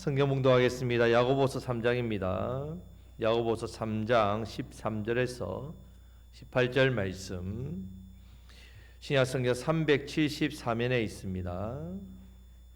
성경 봉독하겠습니다. 야고보서 3장입니다. 야고보서 3장 13절에서 18절 말씀, 신약 성경 374면에 있습니다.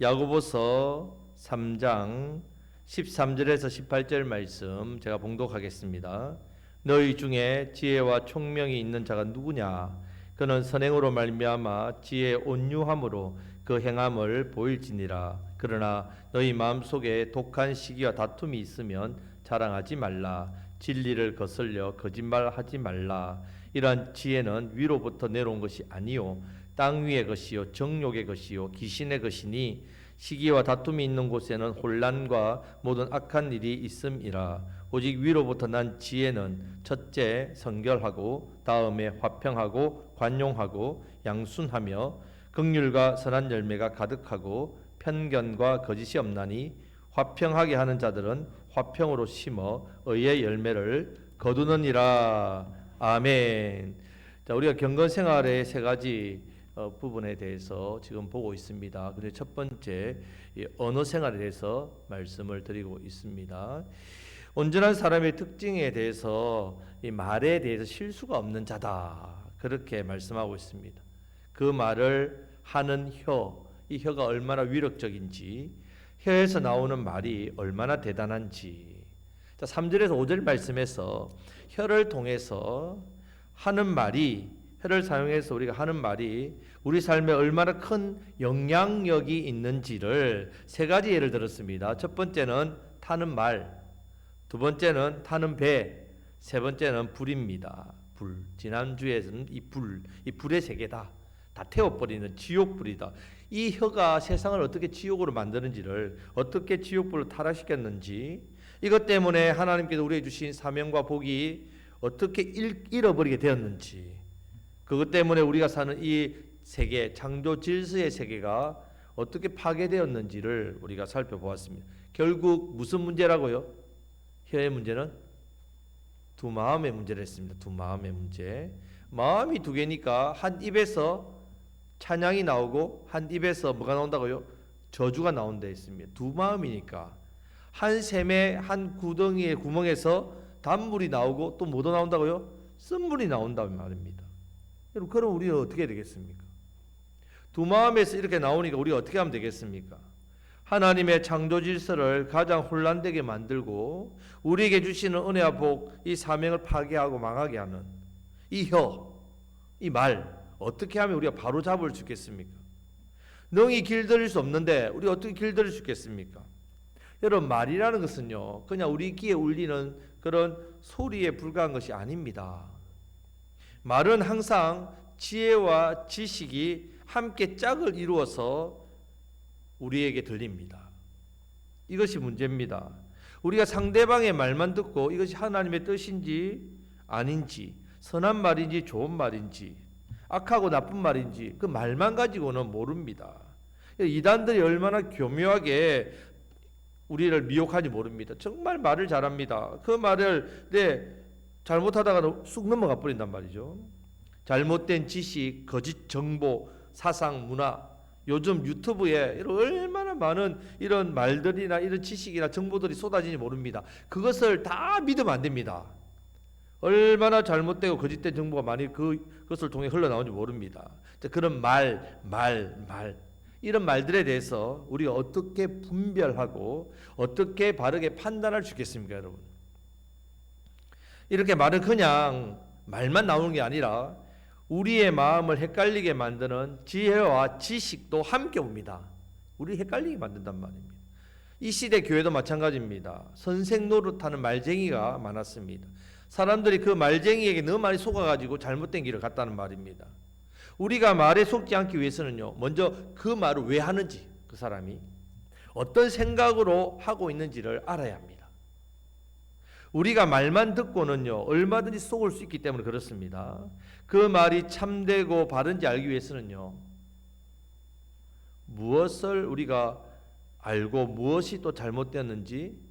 야고보서 3장 13절에서 18절 말씀 제가 봉독하겠습니다. 너희 중에 지혜와 총명이 있는 자가 누구냐? 그는 선행으로 말미암아 지혜의 온유함으로 그 행함을 보일지니라. 그러나 너희 마음속에 독한 시기와 다툼이 있으면 자랑하지 말라. 진리를 거슬려 거짓말하지 말라. 이러한 지혜는 위로부터 내려온 것이 아니요 땅 위의 것이요 정욕의 것이요 귀신의 것이니 시기와 다툼이 있는 곳에는 혼란과 모든 악한 일이 있음이라. 오직 위로부터 난 지혜는 첫째 성결하고 다음에 화평하고 관용하고 양순하며 긍휼과 선한 열매가 가득하고 편견과 거짓이 없나니 화평하게 하는 자들은 화평으로 심어 의의 열매를 거두느니라. 아멘. 자, 우리가 경건 생활의 세 가지 부분에 대해서 지금 보고 있습니다. 그런데 첫 번째 언어 생활에 대해서 말씀을 드리고 있습니다. 온전한 사람의 특징에 대해서 이 말에 대해서 실수가 없는 자다, 그렇게 말씀하고 있습니다. 그 말을 하는 혀, 이 혀가 얼마나 위력적인지, 혀에서 나오는 말이 얼마나 대단한지. 자, 3절에서 5절 말씀에서 혀를 통해서 하는 말이, 혀를 사용해서 우리가 하는 말이 우리 삶에 얼마나 큰 영향력이 있는지를 세 가지 예를 들었습니다. 첫 번째는 타는 말, 두 번째는 타는 배, 세 번째는 불입니다. 불. 지난주에는 이 불의 세계다. 다 태워버리는 지옥불이다. 이 혀가 세상을 어떻게 지옥으로 만드는지를, 어떻게 지옥불로 타락시켰는지, 이것 때문에 하나님께서 우리에게 주신 사명과 복이 어떻게 잃어버리게 되었는지, 그것 때문에 우리가 사는 이 세계, 창조 질서의 세계가 어떻게 파괴되었는지를 우리가 살펴보았습니다. 결국 무슨 문제라고요? 혀의 문제는 두 마음의 문제를 했습니다. 두 마음의 문제. 마음이 두 개니까 한 입에서 찬양이 나오고 한 입에서 뭐가 나온다고요? 저주가 나온다 했습니다. 두 마음이니까 한 샘의 한 구덩이의 구멍에서 단물이 나오고 또 뭐도 나온다고요? 쓴물이 나온다는 말입니다. 여러분, 그럼 우리가 어떻게 되겠습니까? 두 마음에서 이렇게 나오니까 우리가 어떻게 하면 되겠습니까? 하나님의 창조 질서를 가장 혼란되게 만들고 우리에게 주시는 은혜와 복, 이 사명을 파괴하고 망하게 하는 이 혀, 이 말, 어떻게 하면 우리가 바로 잡을 수 있겠습니까? 능히 길들일 수 없는데 우리가 어떻게 길들일 수 있겠습니까? 여러분, 말이라는 것은요, 그냥 우리 귀에 울리는 그런 소리에 불과한 것이 아닙니다. 말은 항상 지혜와 지식이 함께 짝을 이루어서 우리에게 들립니다. 이것이 문제입니다. 우리가 상대방의 말만 듣고 이것이 하나님의 뜻인지 아닌지, 선한 말인지 좋은 말인지, 악하고 나쁜 말인지 그 말만 가지고는 모릅니다. 이단들이 얼마나 교묘하게 우리를 미혹하지 모릅니다. 정말 말을 잘합니다. 그 말을 잘못하다가 쑥 넘어가 버린단 말이죠. 잘못된 지식, 거짓 정보, 사상, 문화, 요즘 유튜브에 얼마나 많은 이런 말들이나 이런 지식이나 정보들이 쏟아지는지 모릅니다. 그것을 다 믿으면 안 됩니다. 얼마나 잘못되고 거짓된 정보가 많이 그것을 통해 흘러나오는지 모릅니다. 그런 말 이런 말들에 대해서 우리가 어떻게 분별하고 어떻게 바르게 판단할 수 있겠습니까, 여러분? 이렇게 말은 그냥 말만 나오는 게 아니라 우리의 마음을 헷갈리게 만드는 지혜와 지식도 함께 옵니다. 우리 헷갈리게 만든단 말입니다. 이 시대 교회도 마찬가지입니다. 선생 노릇하는 말쟁이가 많았습니다. 사람들이 그 말쟁이에게 너무 많이 속아가지고 잘못된 길을 갔다는 말입니다. 우리가 말에 속지 않기 위해서는요, 먼저 그 말을 왜 하는지, 그 사람이 어떤 생각으로 하고 있는지를 알아야 합니다. 우리가 말만 듣고는요, 얼마든지 속을 수 있기 때문에 그렇습니다. 그 말이 참되고 바른지 알기 위해서는요, 무엇을 우리가 알고 무엇이 또 잘못되었는지,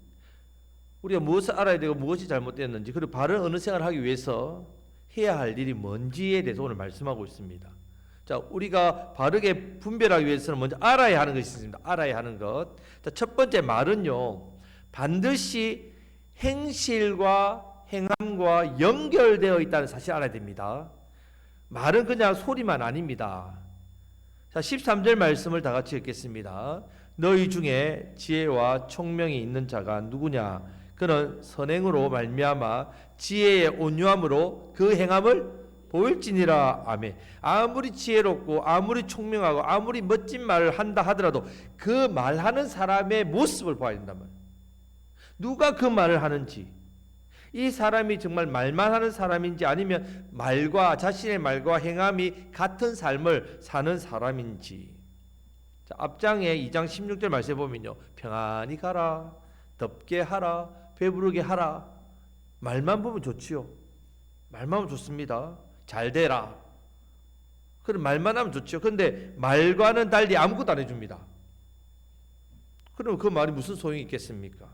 우리가 무엇을 알아야 되고 무엇이 잘못되었는지, 그리고 바른 어느 생활을 하기 위해서 해야 할 일이 뭔지에 대해서 오늘 말씀하고 있습니다. 자, 우리가 바르게 분별하기 위해서는 먼저 알아야 하는 것이 있습니다. 알아야 하는 것. 자, 첫 번째 말은요, 반드시 행실과 행함과 연결되어 있다는 사실을 알아야 됩니다. 말은 그냥 소리만 아닙니다. 자, 13절 말씀을 다 같이 읽겠습니다. 너희 중에 지혜와 총명이 있는 자가 누구냐? 그는 선행으로 말미암아 지혜의 온유함으로 그 행함을 보일지니라. 아멘. 아무리 지혜롭고 아무리 총명하고 아무리 멋진 말을 한다 하더라도 그 말하는 사람의 모습을 봐야 된단 말이에요. 누가 그 말을 하는지, 이 사람이 정말 말만 하는 사람인지 아니면 자신의 말과 행함이 같은 삶을 사는 사람인지. 자, 앞장에 2장 16절 말씀해 보면요, 평안히 가라, 덥게 하라, 배부르게 하라. 말만 보면 좋지요. 말만 하면 좋습니다. 잘 되라. 그럼 말만 하면 좋죠. 그런데 말과는 달리 아무것도 안 해줍니다. 그럼 그 말이 무슨 소용이 있겠습니까?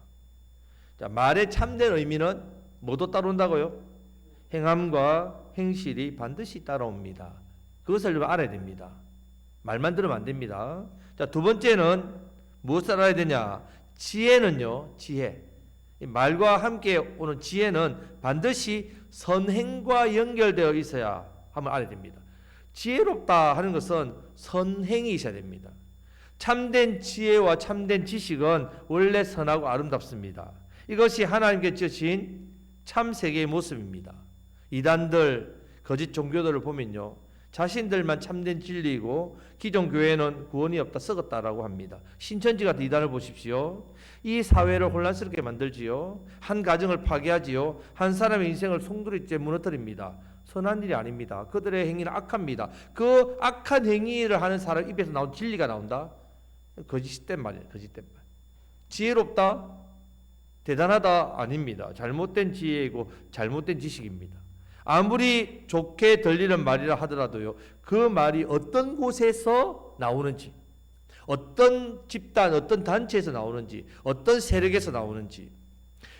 자, 말의 참된 의미는 뭐도 따라온다고요? 행함과 행실이 반드시 따라옵니다. 그것을 알아야 됩니다. 말만 들으면 안 됩니다. 자, 두 번째는 무엇을 알아야 되냐? 지혜는요, 지혜. 말과 함께 오는 지혜는 반드시 선행과 연결되어 있어야 함을 알아야 됩니다. 지혜롭다 하는 것은 선행이 있어야 됩니다. 참된 지혜와 참된 지식은 원래 선하고 아름답습니다. 이것이 하나님께 주신 참 세계의 모습입니다. 이단들, 거짓 종교들을 보면요, 자신들만 참된 진리이고 기존 교회는 구원이 없다, 썩었다라고 합니다. 신천지 같은 이단을 보십시오. 이 사회를 혼란스럽게 만들지요. 한 가정을 파괴하지요. 한 사람의 인생을 송두리째 무너뜨립니다. 선한 일이 아닙니다. 그들의 행위는 악합니다. 그 악한 행위를 하는 사람 입에서 나온 진리가 나온다? 거짓된 말이에요. 거짓된 말. 지혜롭다? 대단하다? 아닙니다. 잘못된 지혜이고 잘못된 지식입니다. 아무리 좋게 들리는 말이라 하더라도요, 그 말이 어떤 곳에서 나오는지, 어떤 집단, 어떤 단체에서 나오는지, 어떤 세력에서 나오는지,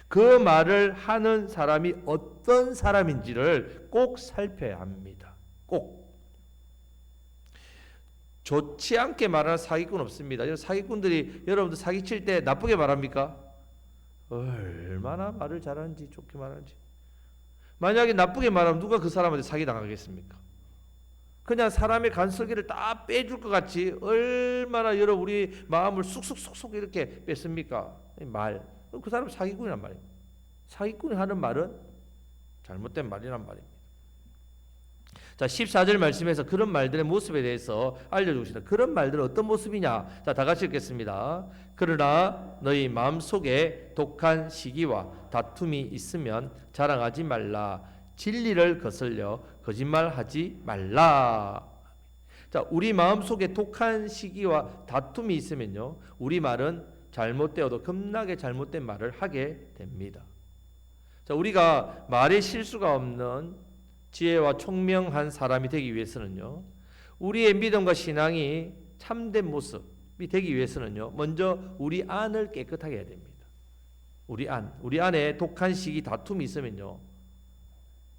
그 말을 하는 사람이 어떤 사람인지를 꼭 살펴야 합니다. 꼭. 좋지 않게 말하는 사기꾼 없습니다. 사기꾼들이 여러분들 사기칠 때 나쁘게 말합니까? 얼마나 말을 잘하는지, 좋게 말하는지. 만약에 나쁘게 말하면 누가 그 사람한테 사기당하겠습니까? 그냥 사람의 간설기를 다 빼줄 것 같이 얼마나 우리 마음을 쑥쑥쑥쑥 이렇게 뺐습니까? 말. 그 사람 사기꾼이란 말이에요. 사기꾼이 하는 말은 잘못된 말이란 말입니다. 자, 14절 말씀에서 그런 말들의 모습에 대해서 알려주십니다. 그런 말들은 어떤 모습이냐? 자, 다 같이 읽겠습니다. 그러나 너희 마음속에 독한 시기와 다툼이 있으면 자랑하지 말라. 진리를 거슬려 거짓말하지 말라. 자, 우리 마음속에 독한 시기와 다툼이 있으면요, 우리 말은 잘못되어도 겁나게 잘못된 말을 하게 됩니다. 자, 우리가 말에 실수가 없는 지혜와 총명한 사람이 되기 위해서는요, 우리의 믿음과 신앙이 참된 모습이 되기 위해서는요, 먼저 우리 안을 깨끗하게 해야 됩니다. 우리 안에 독한 시기, 다툼이 있으면요,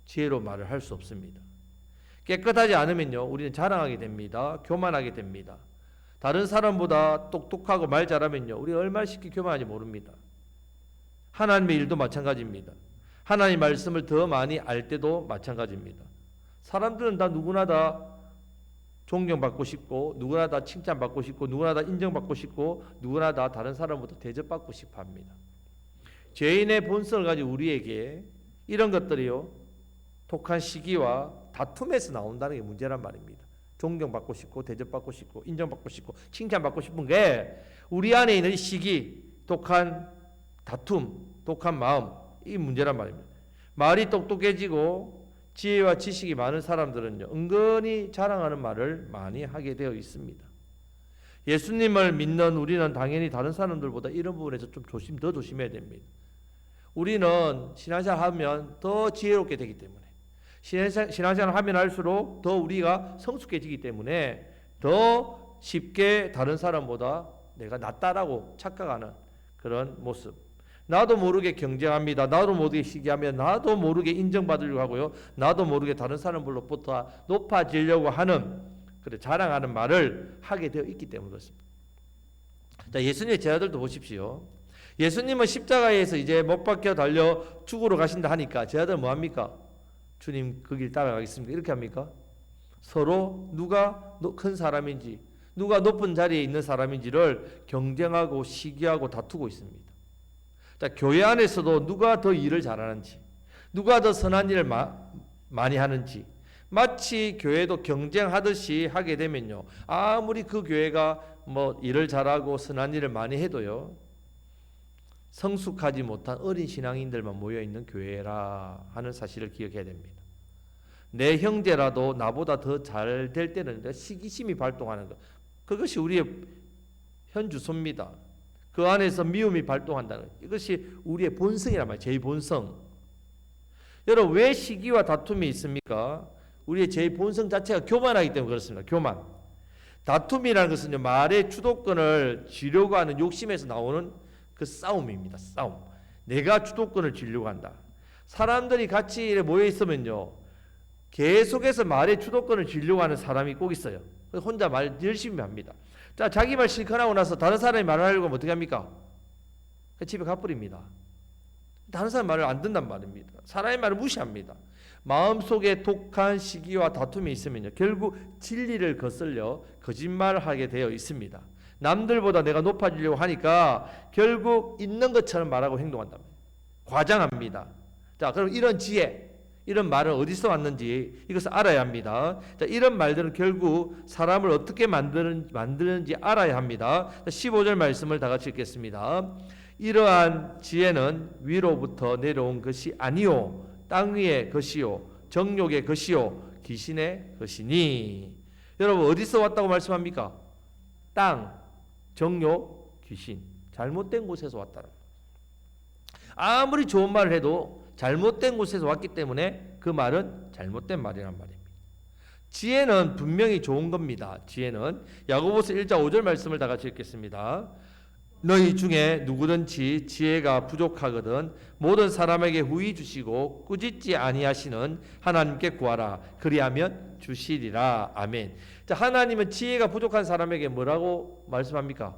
지혜로 말을 할 수 없습니다. 깨끗하지 않으면요, 우리는 자랑하게 됩니다. 교만하게 됩니다. 다른 사람보다 똑똑하고 말 잘하면요, 우리 얼마나 쉽게 교만하지 모릅니다. 하나님의 일도 마찬가지입니다. 하나님 말씀을 더 많이 알 때도 마찬가지입니다. 사람들은 다 누구나 다 존경받고 싶고, 누구나 다 칭찬받고 싶고, 누구나 다 인정받고 싶고, 누구나 다 다른 사람부터 대접받고 싶어 합니다. 죄인의 본성을 가진 우리에게 이런 것들이요, 독한 시기와 다툼에서 나온다는 게 문제란 말입니다. 존경받고 싶고, 대접받고 싶고, 인정받고 싶고, 칭찬받고 싶은 게 우리 안에 있는 시기, 독한 다툼, 독한 마음, 이 문제란 말입니다. 말이 똑똑해지고 지혜와 지식이 많은 사람들은요, 은근히 자랑하는 말을 많이 하게 되어 있습니다. 예수님을 믿는 우리는 당연히 다른 사람들보다 이런 부분에서 좀 더 조심해야 됩니다. 우리는 신앙생활 하면 더 지혜롭게 되기 때문에, 신앙생활 하면 할수록 더 우리가 성숙해지기 때문에 더 쉽게 다른 사람보다 내가 낫다라고 착각하는 그런 모습. 나도 모르게 경쟁합니다. 나도 모르게 시기하며 나도 모르게 인정받으려고 하고요. 나도 모르게 다른 사람들로부터 높아지려고 하는 그래 자랑하는 말을 하게 되어 있기 때문에 그렇습니다. 자, 예수님의 제자들도 보십시오. 예수님은 십자가에서 이제 못 박혀 달려 죽으러 가신다 하니까 제자들 뭐 합니까? 주님 그 길 따라가겠습니다. 이렇게 합니까? 서로 누가 큰 사람인지, 누가 높은 자리에 있는 사람인지를 경쟁하고 시기하고 다투고 있습니다. 자, 교회 안에서도 누가 더 일을 잘하는지, 누가 더 선한 일을 많이 하는지, 마치 교회도 경쟁하듯이 하게 되면요, 아무리 그 교회가 뭐 일을 잘하고 선한 일을 많이 해도요, 성숙하지 못한 어린 신앙인들만 모여있는 교회라 하는 사실을 기억해야 됩니다. 내 형제라도 나보다 더 잘 될 때는 시기심이 발동하는 것, 그것이 우리의 현주소입니다. 그 안에서 미움이 발동한다는 것, 이것이 우리의 본성이란 말이에요. 제 본성. 여러분, 왜 시기와 다툼이 있습니까? 우리의 제 본성 자체가 교만하기 때문에 그렇습니다. 교만. 다툼이라는 것은 말의 주도권을 쥐려고 하는 욕심에서 나오는 그 싸움입니다. 싸움. 내가 주도권을 쥐려고 한다. 사람들이 같이 모여 있으면요, 계속해서 말의 주도권을 쥐려고 하는 사람이 꼭 있어요. 혼자 말 열심히 합니다. 자, 자기 말 실컷 하고 나서 다른 사람이 말을 하려고 하면 어떻게 합니까? 집에 가버립니다. 다른 사람 말을 안 듣는단 말입니다. 사람의 말을 무시합니다. 마음속에 독한 시기와 다툼이 있으면요, 결국 진리를 거슬려 거짓말을 하게 되어 있습니다. 남들보다 내가 높아지려고 하니까 결국 있는 것처럼 말하고 행동한다. 과장합니다. 자, 그럼 이런 지혜, 이런 말은 어디서 왔는지 이것을 알아야 합니다. 자, 이런 말들은 결국 사람을 어떻게 만드는지 알아야 합니다. 15절 말씀을 다 같이 읽겠습니다. 이러한 지혜는 위로부터 내려온 것이 아니요 땅 위의 것이요 정욕의 것이요 귀신의 것이니. 여러분, 어디서 왔다고 말씀합니까? 땅, 정욕, 귀신. 잘못된 곳에서 왔다는 거예요. 아무리 좋은 말을 해도 잘못된 곳에서 왔기 때문에 그 말은 잘못된 말이란 말입니다. 지혜는 분명히 좋은 겁니다. 지혜는 야고보서 1장 5절 말씀을 다 같이 읽겠습니다. 너희 중에 누구든지 지혜가 부족하거든 모든 사람에게 후히 주시고 꾸짖지 아니하시는 하나님께 구하라. 그리하면 주시리라. 아멘. 자, 하나님은 지혜가 부족한 사람에게 뭐라고 말씀합니까?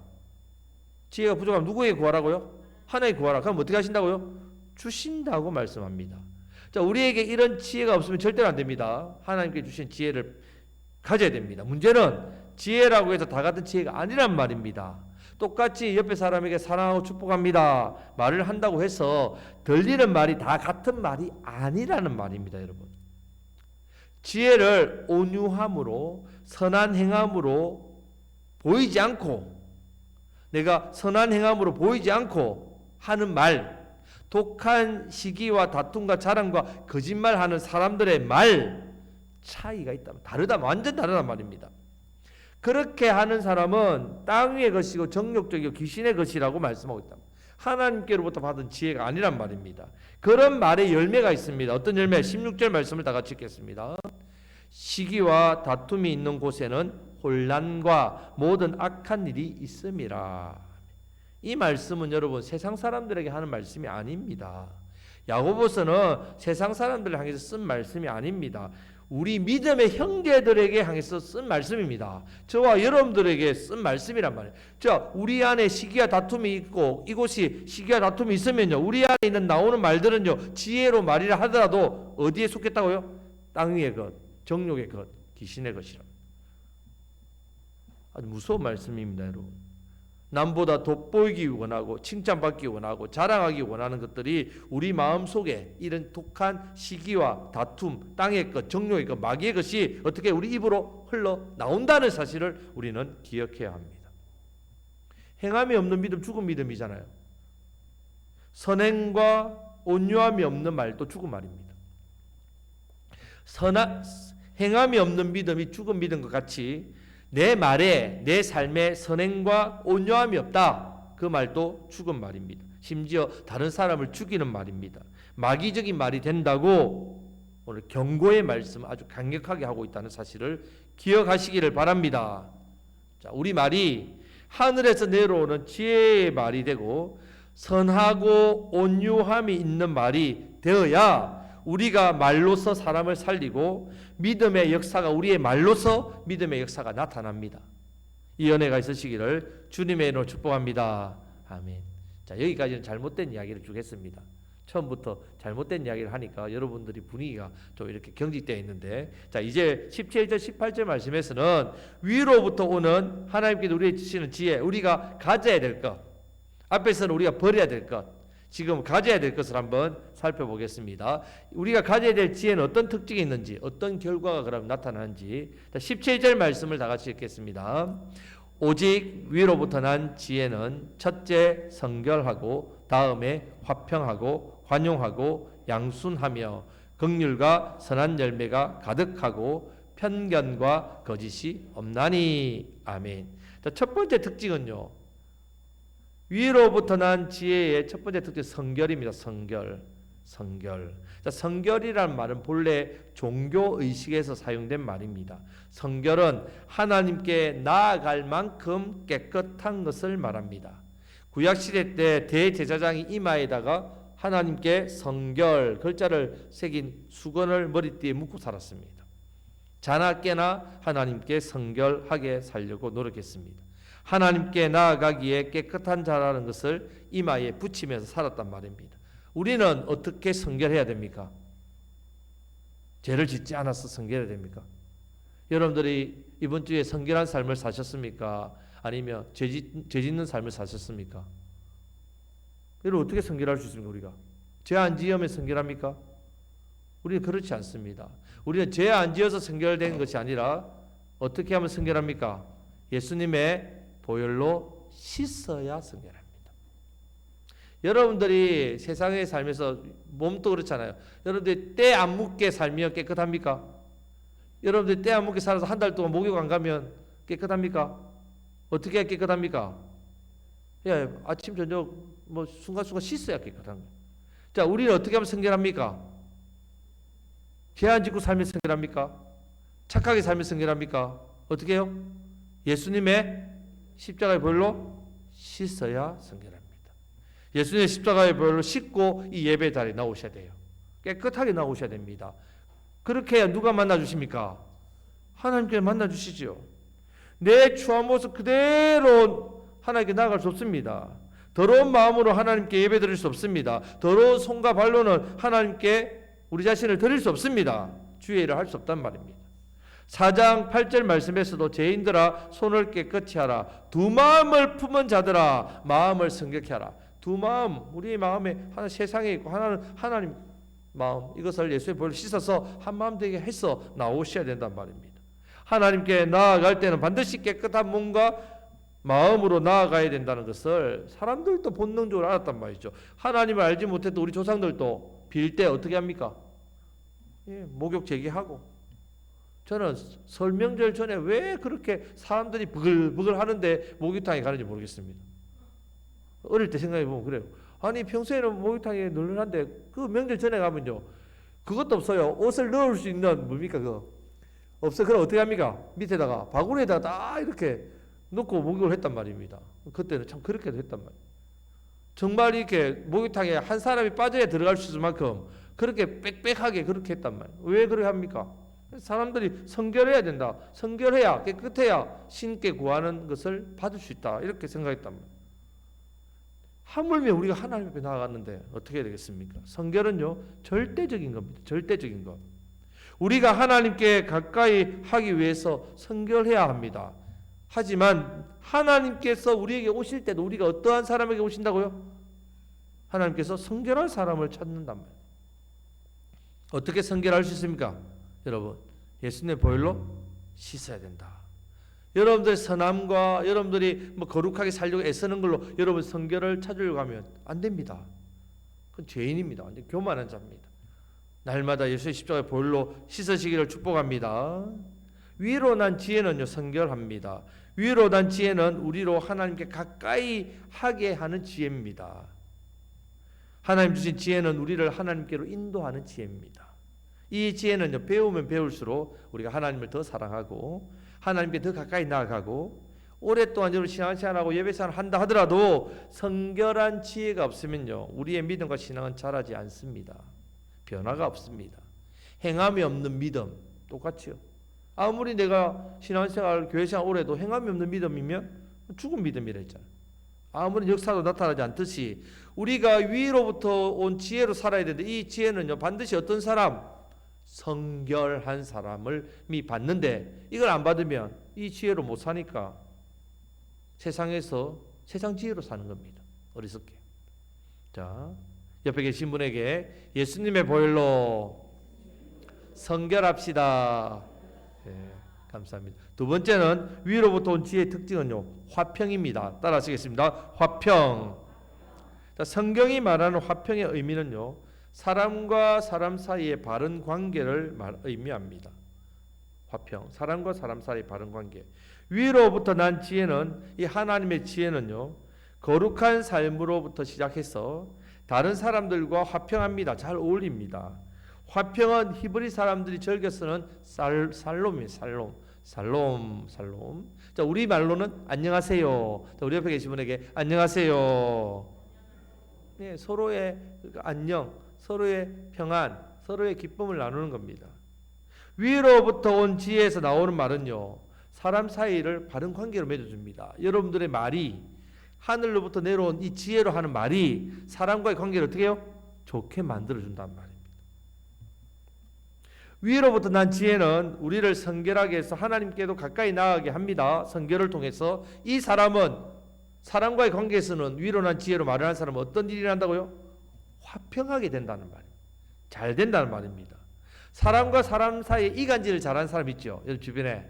지혜가 부족하면 누구에게 구하라고요? 하나님께 구하라. 그럼 어떻게 하신다고요? 주신다고 말씀합니다. 자, 우리에게 이런 지혜가 없으면 절대로 안 됩니다. 하나님께 주신 지혜를 가져야 됩니다. 문제는 지혜라고 해서 다 같은 지혜가 아니란 말입니다. 똑같이 옆에 사람에게 사랑하고 축복합니다 말을 한다고 해서 들리는 말이 다 같은 말이 아니라는 말입니다. 여러분, 지혜를 온유함으로 선한 행함으로 보이지 않고, 내가 선한 행함으로 보이지 않고 하는 말, 독한 시기와 다툼과 자랑과 거짓말하는 사람들의 말 차이가 있다. 다르다, 완전 다르단 말입니다. 그렇게 하는 사람은 땅 위의 것이고 정욕적이고 귀신의 것이라고 말씀하고 있다. 하나님께로부터 받은 지혜가 아니란 말입니다. 그런 말에 열매가 있습니다. 어떤 열매? 16절 말씀을 다 같이 읽겠습니다. 시기와 다툼이 있는 곳에는 혼란과 모든 악한 일이 있음이라. 이 말씀은 여러분 세상 사람들에게 하는 말씀이 아닙니다. 야고보서는 세상 사람들을 향해서 쓴 말씀이 아닙니다. 우리 믿음의 형제들에게 향해서 쓴 말씀입니다. 저와 여러분들에게 쓴 말씀이란 말이에요. 자, 우리 안에 시기와 다툼이 있고 이곳이 시기와 다툼이 있으면요, 우리 안에 있는 나오는 말들은요, 지혜로 말이라 하더라도 어디에 속했다고요? 땅 위의 것, 정욕의 것, 귀신의 것이라. 아주 무서운 말씀입니다, 여러분. 남보다 돋보이기 원하고 칭찬받기 원하고 자랑하기 원하는 것들이 우리 마음속에 이런 독한 시기와 다툼, 땅의 것, 정욕의 것, 마귀의 것이 어떻게 우리 입으로 흘러나온다는 사실을 우리는 기억해야 합니다. 행함이 없는 믿음 죽은 믿음이잖아요. 선행과 온유함이 없는 말도 죽은 말입니다. 행함이 없는 믿음이 죽은 믿음과 같이 내 말에, 내 삶에 선행과 온유함이 없다, 그 말도 죽은 말입니다. 심지어 다른 사람을 죽이는 말입니다. 마귀적인 말이 된다고 오늘 경고의 말씀 아주 강력하게 하고 있다는 사실을 기억하시기를 바랍니다. 자, 우리 말이 하늘에서 내려오는 지혜의 말이 되고 선하고 온유함이 있는 말이 되어야 우리가 말로서 사람을 살리고 믿음의 역사가 우리의 말로서 믿음의 역사가 나타납니다. 이 은혜가 있으시기를 주님의 이름으로 축복합니다. 아멘. 자, 여기까지는 잘못된 이야기를 주겠습니다. 처음부터 잘못된 이야기를 하니까 여러분들이 분위기가 좀 이렇게 경직되어 있는데, 자, 이제 17절 18절 말씀에서는 위로부터 오는 하나님께서 우리에게 주시는 지혜, 우리가 가져야 될 것, 앞에서는 우리가 버려야 될 것, 지금 가져야 될 것을 한번 살펴보겠습니다. 우리가 가져야 될 지혜는 어떤 특징이 있는지, 어떤 결과가 그럼 나타나는지. 자, 17절 말씀을 다 같이 읽겠습니다. 오직 위로부터 난 지혜는 첫째 성결하고 다음에 화평하고 관용하고 양순하며 긍휼과 선한 열매가 가득하고 편견과 거짓이 없나니. 아멘. 자, 첫 번째 특징은요, 위로부터 난 지혜의 첫 번째 특징 성결입니다. 성결. 자, 성결이라는 말은 본래 종교 의식에서 사용된 말입니다. 성결은 하나님께 나아갈 만큼 깨끗한 것을 말합니다. 구약 시대 때 대제사장이 이마에다가 하나님께 성결 글자를 새긴 수건을 머리띠에 묶고 살았습니다. 자나 깨나 하나님께 성결하게 살려고 노력했습니다. 하나님께 나아가기에 깨끗한 자라는 것을 이마에 붙이면서 살았단 말입니다. 우리는 어떻게 성결해야 됩니까? 죄를 짓지 않아서 성결해야 됩니까? 여러분들이 이번 주에 성결한 삶을 사셨습니까? 아니면 죄 짓는 삶을 사셨습니까? 여러분 어떻게 성결할 수 있습니까? 우리가 죄 안 지으면 성결합니까? 우리는 그렇지 않습니다. 우리는 죄 안 지어서 성결된 것이 아니라 어떻게 하면 성결합니까? 예수님의 보혈로 씻어야 성결합니다. 여러분들이 세상의 삶에서 몸도 그렇잖아요. 여러분들이 때 안 묻게 살면 깨끗합니까? 여러분들이 때 안 묻게 살아서 한 달 동안 목욕 안 가면 깨끗합니까? 어떻게 해야 깨끗합니까? 예, 아침 저녁 뭐 순간순간 씻어야 깨끗한 거예요. 자, 우리는 어떻게 하면 성결합니까? 죄 안 짓고 살면 성결합니까? 착하게 살면 성결합니까? 어떻게 해요? 예수님의 십자가의 보혈로 씻어야 성결합니다. 예수님의 십자가의 보혈로 씻고 이 예배 자리에 나오셔야 돼요. 깨끗하게 나오셔야 됩니다. 그렇게 해야 누가 만나주십니까? 하나님께 만나주시죠. 내 추한 모습 그대로 하나님께 나아갈 수 없습니다. 더러운 마음으로 하나님께 예배 드릴 수 없습니다. 더러운 손과 발로는 하나님께 우리 자신을 드릴 수 없습니다. 주의 일을 할 수 없단 말입니다. 4장 8절 말씀에서도 죄인들아 손을 깨끗이 하라. 두 마음을 품은 자들아 마음을 성결케 하라. 두 마음, 우리 마음에 하나 세상에 있고 하나는 하나님 마음, 이것을 예수의 보혈로 씻어서 한 마음 되게 해서 나오셔야 된단 말입니다. 하나님께 나아갈 때는 반드시 깨끗한 몸과 마음으로 나아가야 된다는 것을 사람들도 본능적으로 알았단 말이죠. 하나님을 알지 못해도 우리 조상들도 빌 때 어떻게 합니까? 예, 목욕 제기하고. 저는 설 명절 전에 왜 그렇게 사람들이 부글부글 하는데 목욕탕에 가는지 모르겠습니다. 어릴 때 생각해 보면 그래요. 아니 평소에는 목욕탕에 널널한데 그 명절 전에 가면요 그것도 없어요. 옷을 넣을 수 있는 뭡니까 그거 없어. 그럼 어떻게 합니까? 밑에다가 바구니에다가 딱 이렇게 넣고 목욕을 했단 말입니다. 그때는 참 그렇게도 했단 말이에요. 정말 이렇게 목욕탕에 한 사람이 빠져야 들어갈 수 있을 만큼 그렇게 빽빽하게 그렇게 했단 말이에요. 왜 그렇게 합니까? 사람들이 성결해야 된다. 성결해야 깨끗해야 신께 구하는 것을 받을 수 있다. 이렇게 생각했단 말이에요. 하물며 우리가 하나님 앞에 나아갔는데 어떻게 해야 되겠습니까? 성결은요 절대적인 겁니다. 절대적인 것. 우리가 하나님께 가까이 하기 위해서 성결해야 합니다. 하지만 하나님께서 우리에게 오실 때도 우리가 어떠한 사람에게 오신다고요? 하나님께서 성결한 사람을 찾는단 말이에요. 어떻게 성결할 수 있습니까? 여러분 예수님의 보혈로 씻어야 된다. 여러분들의 선함과 여러분들이 뭐 거룩하게 살려고 애쓰는 걸로 여러분 성결을 찾으려고 하면 안 됩니다. 그건 죄인입니다. 완전 교만한 자입니다. 날마다 예수의 십자가의 보혈로 씻으시기를 축복합니다. 위로 난 지혜는요 성결합니다. 위로 난 지혜는 우리로 하나님께 가까이 하게 하는 지혜입니다. 하나님 주신 지혜는 우리를 하나님께로 인도하는 지혜입니다. 이 지혜는요 배우면 배울수록 우리가 하나님을 더 사랑하고 하나님께 더 가까이 나아가고 오랫동안 여러분 신앙생활하고 예배생활을 한다 하더라도 성결한 지혜가 없으면요 우리의 믿음과 신앙은 자라지 않습니다. 변화가 없습니다. 행함이 없는 믿음 똑같이요. 아무리 내가 신앙생활, 교회생활 오래 해도 행함이 없는 믿음이면 죽은 믿음이라 했잖아요. 아무리 역사도 나타나지 않듯이 우리가 위로부터 온 지혜로 살아야 되는데 이 지혜는요 반드시 어떤 사람? 성결한 사람을 받는데 이걸 안 받으면 이 지혜로 못 사니까 세상에서 세상 지혜로 사는 겁니다. 어리석게. 자, 옆에 계신 분에게 예수님의 보혈로 성결합시다. 네, 감사합니다. 두 번째는 위로부터 온 지혜의 특징은요 화평입니다. 따라하시겠습니다. 화평. 자, 성경이 말하는 화평의 의미는요 사람과 사람 사이의 바른 관계를 의미합니다. 화평, 사람과 사람 사이의 바른 관계. 위로부터 난 지혜는, 이 하나님의 지혜는요 거룩한 삶으로부터 시작해서 다른 사람들과 화평합니다. 잘 어울립니다. 화평은 히브리 사람들이 즐겨 쓰는 살롬이에요. 살롬. 자, 우리 말로는 안녕하세요. 자, 우리 옆에 계신 분에게 안녕하세요. 네, 서로의 안녕, 서로의 평안, 서로의 기쁨을 나누는 겁니다. 위로부터 온 지혜에서 나오는 말은요 사람 사이를 바른 관계로 맺어줍니다. 여러분들의 말이 하늘로부터 내려온 이 지혜로 하는 말이 사람과의 관계를 어떻게 해요? 좋게 만들어준단 말입니다. 위로부터 난 지혜는 우리를 성결하게 해서 하나님께도 가까이 나아가게 합니다. 성결을 통해서. 이 사람은 사람과의 관계에서는 위로 난 지혜로 말을 하는 사람은 어떤 일이 난다고요? 화평하게 된다는 말입니다. 잘 된다는 말입니다. 사람과 사람 사이에 이간질을 잘하는 사람 있죠? 여러분 주변에.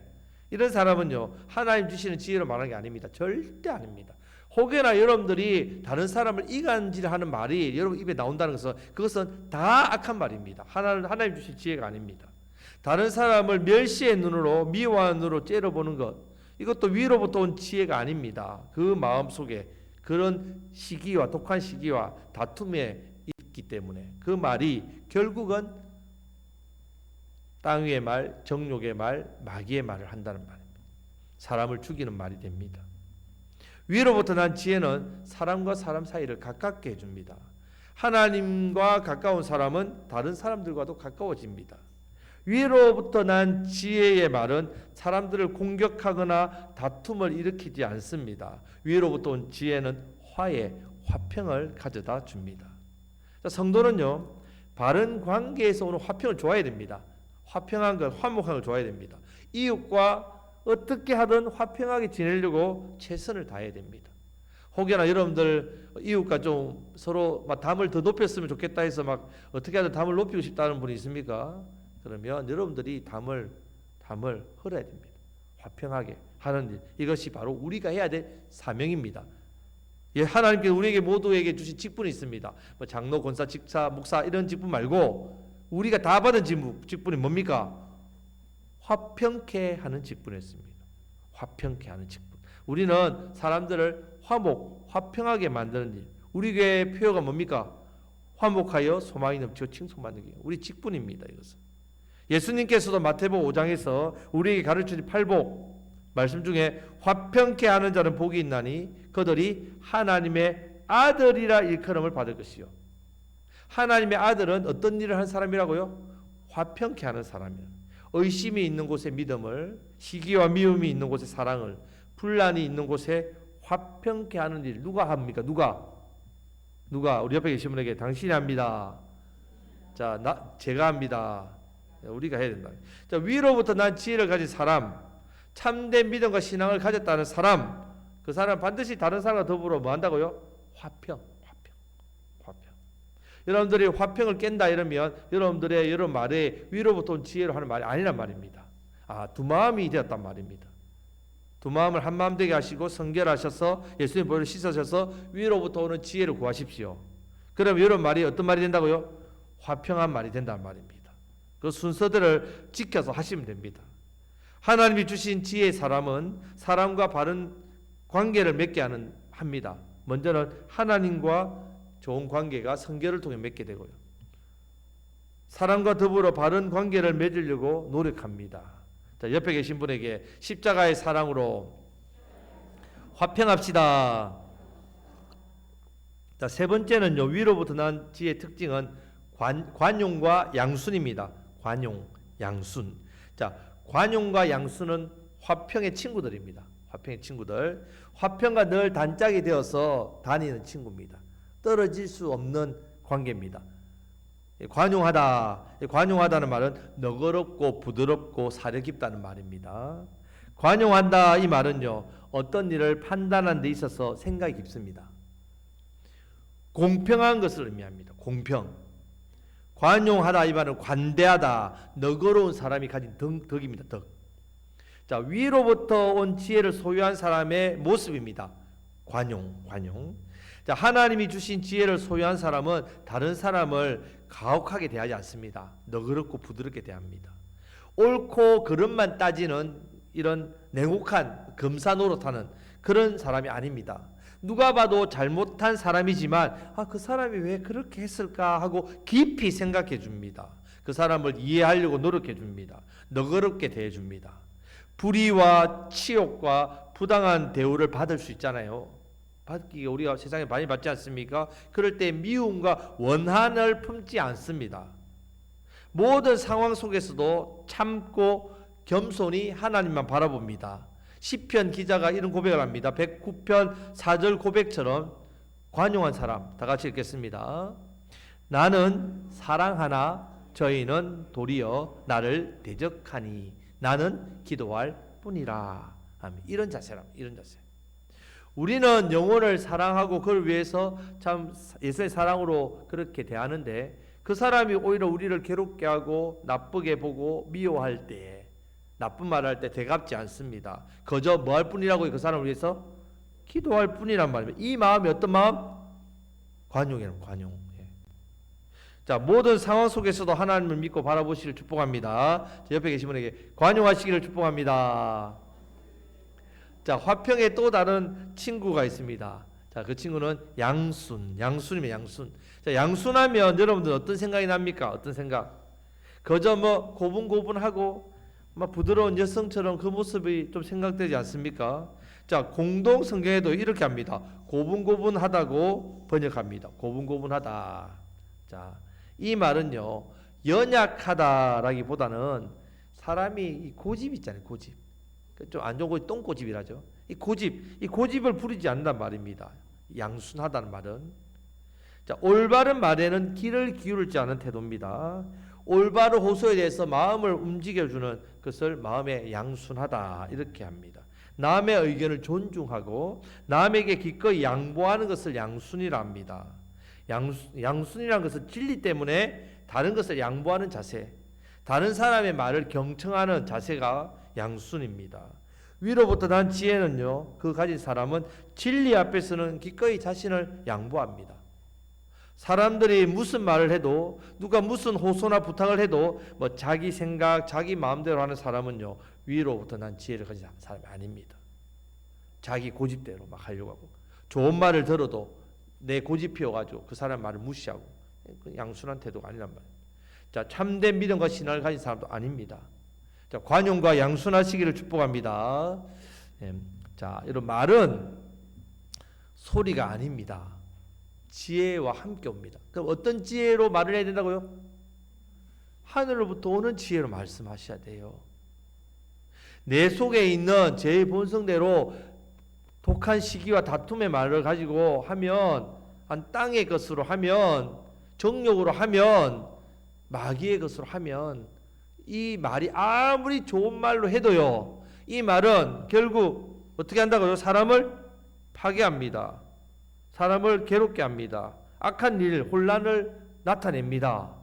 이런 사람은요 하나님 주시는 지혜로 말하는 게 아닙니다. 절대 아닙니다. 혹여나 여러분들이 다른 사람을 이간질하는 말이 여러분 입에 나온다는 것은 그것은 다 악한 말입니다. 하나님 주신 지혜가 아닙니다. 다른 사람을 멸시의 눈으로 미워하는 눈으로 째려보는 것, 이것도 위로부터 온 지혜가 아닙니다. 그 마음속에 그런 시기와 독한 시기와 다툼에 있기 때문에 그 말이 결국은 땅 위의 말, 정욕의 말, 마귀의 말을 한다는 말입니다. 사람을 죽이는 말이 됩니다. 위로부터 난 지혜는 사람과 사람 사이를 가깝게 해줍니다. 하나님과 가까운 사람은 다른 사람들과도 가까워집니다. 위로부터 난 지혜의 말은 사람들을 공격하거나 다툼을 일으키지 않습니다. 위로부터 온 지혜는 화해, 화평을 가져다 줍니다. 성도는요 바른 관계에서 오는 화평을 좋아해야 됩니다. 화평한 것, 화목한 걸 좋아해야 됩니다. 이웃과 어떻게 하든 화평하게 지내려고 최선을 다해야 됩니다. 혹여나 여러분들 이웃과 좀 서로 막 담을 더 높였으면 좋겠다 해서 막 어떻게 하든 담을 높이고 싶다는 분이 있습니까? 그러면 여러분들이 담을 헐어야 됩니다. 화평하게 하는 일, 이것이 바로 우리가 해야 될 사명입니다. 예, 하나님께서 우리에게 모두에게 주신 직분이 있습니다. 뭐 장로, 권사, 집사, 목사 이런 직분 말고 우리가 다 받은 직분이 뭡니까? 화평케 하는 직분이었습니다. 화평케 하는 직분. 우리는 사람들을 화평하게 만드는 일. 우리 교회의 표어가 뭡니까? 화목하여 소망이 넘치고 칭송받는 게 우리 직분입니다. 이것은. 예수님께서도 마태복음 5장에서 우리에게 가르치신 팔복 말씀 중에 화평케 하는 자는 복이 있나니 그들이 하나님의 아들이라 일컬음을 받을 것이요. 하나님의 아들은 어떤 일을 하는 사람이라고요? 화평케 하는 사람이에요. 의심이 있는 곳에 믿음을, 시기와 미움이 있는 곳에 사랑을, 분란이 있는 곳에 화평케 하는 일 누가 합니까? 누가 우리 옆에 계신 분에게 당신이 합니다. 자, 제가 합니다. 우리가 해야 된다. 자, 위로부터 난 지혜를 가진 사람, 참된 믿음과 신앙을 가졌다는 사람, 그 사람 반드시 다른 사람과 더불어 뭐 한다고요? 화평. 여러분들이 화평을 깬다 이러면 여러분들의 여러 말에 위로부터 온 지혜로 하는 말이 아니란 말입니다. 두 마음이 되었단 말입니다. 두 마음을 한 마음 되게 하시고 성결하셔서 예수님 보혈로 씻으셔서 위로부터 오는 지혜를 구하십시오. 그럼 이런 말이 어떤 말이 된다고요? 화평한 말이 된다는 말입니다. 그 순서들을 지켜서 하시면 됩니다. 하나님이 주신 지혜의 사람은 사람과 바른 관계를 맺게 합니다. 먼저는 하나님과 좋은 관계가 성결을 통해 맺게 되고요. 사람과 더불어 바른 관계를 맺으려고 노력합니다. 자, 옆에 계신 분에게 십자가의 사랑으로 화평합시다. 자, 세 번째는요. 위로부터 난 지혜의 특징은 관용과 양순입니다. 관용, 양순. 자, 관용과 양순은 화평의 친구들입니다. 화평의 친구들. 화평과 늘 단짝이 되어서 다니는 친구입니다. 떨어질 수 없는 관계입니다. 관용하다. 관용하다는 말은 너그럽고 부드럽고 사려 깊다는 말입니다. 관용한다 이 말은요, 어떤 일을 판단하는 데 있어서 생각이 깊습니다. 공평한 것을 의미합니다. 공평. 관용하다 이 말은 관대하다, 너그러운 사람이 가진 덕입니다. 덕. 자, 위로부터 온 지혜를 소유한 사람의 모습입니다. 관용. 자, 하나님이 주신 지혜를 소유한 사람은 다른 사람을 가혹하게 대하지 않습니다. 너그럽고 부드럽게 대합니다. 옳고 그름만 따지는 이런 냉혹한 검사 노릇하는 그런 사람이 아닙니다. 누가 봐도 잘못한 사람이지만 그 사람이 왜 그렇게 했을까 하고 깊이 생각해 줍니다. 그 사람을 이해하려고 노력해 줍니다. 너그럽게 대해 줍니다. 불의와 치욕과 부당한 대우를 받을 수 있잖아요. 받기가 우리가 세상에 많이 받지 않습니까? 그럴 때 미움과 원한을 품지 않습니다. 모든 상황 속에서도 참고 겸손히 하나님만 바라봅니다. 시편 기자가 이런 고백을 합니다. 109편 4절 고백처럼 관용한 사람, 다 같이 읽겠습니다. 나는 사랑하나 저희는 도리어 나를 대적하니 나는 기도할 뿐이라. 이런 자세랍니다. 이런 자세. 우리는 영혼을 사랑하고 그걸 위해서 참 예수의 사랑으로 그렇게 대하는데, 그 사람이 오히려 우리를 괴롭게 하고 나쁘게 보고 미워할 때에, 나쁜 말을 할 때 되갚지 않습니다. 그저 뭐 할 뿐이라고 그 사람을 위해서 기도할 뿐이란 말입니다. 이 마음이 어떤 마음? 관용이라는 관용. 자, 모든 상황 속에서도 하나님을 믿고 바라보시기를 축복합니다. 옆에 계신 분에게 관용하시기를 축복합니다. 자, 화평의 또 다른 친구가 있습니다. 자, 그 친구는 양순입니다. 양순. 자, 양순하면 여러분들 어떤 생각이 납니까? 어떤 생각? 그저 뭐 고분고분하고 막 부드러운 여성처럼 그 모습이 좀 생각되지 않습니까? 자, 공동 성경에도 이렇게 합니다. 고분고분하다고 번역합니다. 고분고분하다. 자, 이 말은요, 연약하다라기보다는 사람이 고집 있잖아요. 고집. 좀 안 좋은 거 똥고집이라죠. 이 고집을 부리지 않는단 말입니다. 양순하다는 말은. 자, 올바른 말에는 귀를 기울이지 않은 태도입니다. 올바른 호소에 대해서 마음을 움직여주는 것을 마음에 양순하다 이렇게 합니다. 남의 의견을 존중하고 남에게 기꺼이 양보하는 것을 양순이라 합니다. 양순이라는 것은 진리 때문에 다른 것을 양보하는 자세, 다른 사람의 말을 경청하는 자세가 양순입니다. 위로부터 난 지혜는요, 그 가진 사람은 진리 앞에서는 기꺼이 자신을 양보합니다. 사람들이 무슨 말을 해도, 누가 무슨 호소나 부탁을 해도 뭐 자기 생각, 자기 마음대로 하는 사람은요, 위로부터 난 지혜를 가진 사람이 아닙니다. 자기 고집대로 막 하려고 하고, 좋은 말을 들어도 내 고집 피워가지고 그 사람 말을 무시하고, 양순한 태도가 아니란 말이에요. 자, 참된 믿음과 신앙을 가진 사람도 아닙니다. 자, 관용과 양순하시기를 축복합니다. 자, 이런 말은 소리가 아닙니다. 지혜와 함께 옵니다. 그럼 어떤 지혜로 말을 해야 된다고요? 하늘로부터 오는 지혜로 말씀하셔야 돼요. 내 속에 있는 제 본성대로 독한 시기와 다툼의 말을 가지고 하면, 한 땅의 것으로 하면, 정욕으로 하면, 마귀의 것으로 하면, 이 말이 아무리 좋은 말로 해도요, 이 말은 결국 어떻게 한다고요? 사람을 파괴합니다. 사람을 괴롭게 합니다. 악한 일, 혼란을 나타냅니다.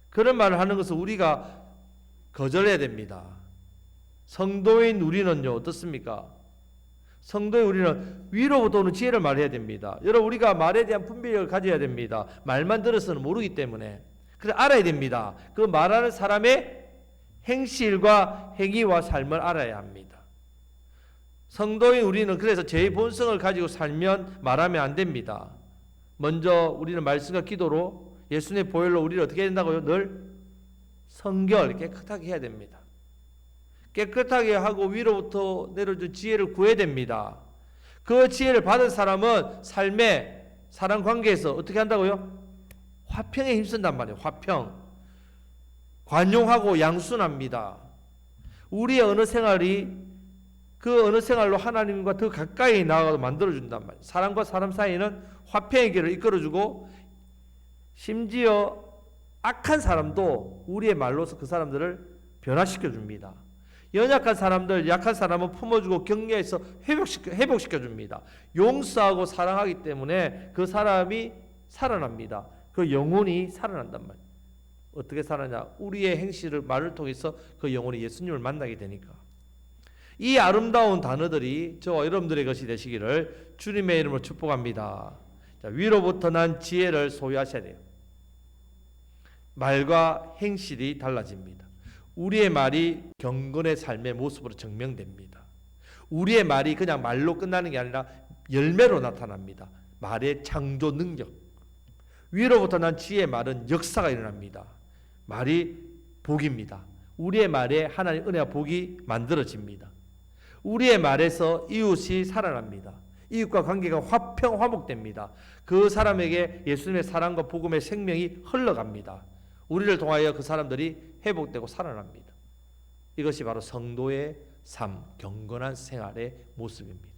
그런 말을 하는 것을 우리가 거절해야 됩니다. 성도인 우리는요, 어떻습니까? 성도인 우리는 위로부터 오는 지혜를 말해야 됩니다. 여러분, 우리가 말에 대한 분별력을 가져야 됩니다. 말만 들어서는 모르기 때문에. 그래서 알아야 됩니다. 그 말하는 사람의 행실과 행위와 삶을 알아야 합니다. 성도인 우리는 그래서 제 본성을 가지고 살면 말하면 안 됩니다. 먼저 우리는 말씀과 기도로, 예수님의 보혈로 우리를 어떻게 해야 된다고요? 늘 성결, 깨끗하게 해야 됩니다. 깨끗하게 하고 위로부터 내려준 지혜를 구해야 됩니다. 그 지혜를 받은 사람은 삶의 사랑 관계에서 어떻게 한다고요? 화평에 힘쓴단 말이에요. 화평. 관용하고 양순합니다. 우리의 언어 생활이 그 언어 생활로 하나님과 더 가까이 나아가도 만들어준단 말이에요. 사람과 사람 사이에는 화평의 길을 이끌어주고 심지어 악한 사람도 우리의 말로서 그 사람들을 변화시켜줍니다. 연약한 사람들, 약한 사람은 품어주고 격려해서 회복시켜줍니다. 용서하고 사랑하기 때문에 그 사람이 살아납니다. 그 영혼이 살아난단 말이에요. 어떻게 살아나냐? 우리의 행실을 말을 통해서 그 영혼이 예수님을 만나게 되니까. 이 아름다운 단어들이 저와 여러분들의 것이 되시기를 주님의 이름으로 축복합니다. 자, 위로부터 난 지혜를 소유하셔야 돼요. 말과 행실이 달라집니다. 우리의 말이 경건의 삶의 모습으로 증명됩니다. 우리의 말이 그냥 말로 끝나는 게 아니라 열매로 나타납니다. 말의 창조 능력. 위로부터 난 지혜의 말은 역사가 일어납니다. 말이 복입니다. 우리의 말에 하나님의 은혜와 복이 만들어집니다. 우리의 말에서 이웃이 살아납니다. 이웃과 관계가 화목됩니다. 그 사람에게 예수님의 사랑과 복음의 생명이 흘러갑니다. 우리를 통하여 그 사람들이 회복되고 살아납니다. 이것이 바로 성도의 삶, 경건한 생활의 모습입니다.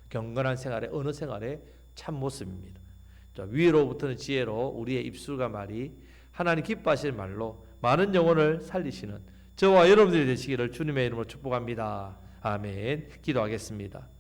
경건한 생활의 어느 생활의 참 모습입니다. 위로부터는 지혜로 우리의 입술과 말이 하나님 기뻐하실 말로 많은 영혼을 살리시는 저와 여러분들이 되시기를 주님의 이름으로 축복합니다. 아멘. 기도하겠습니다.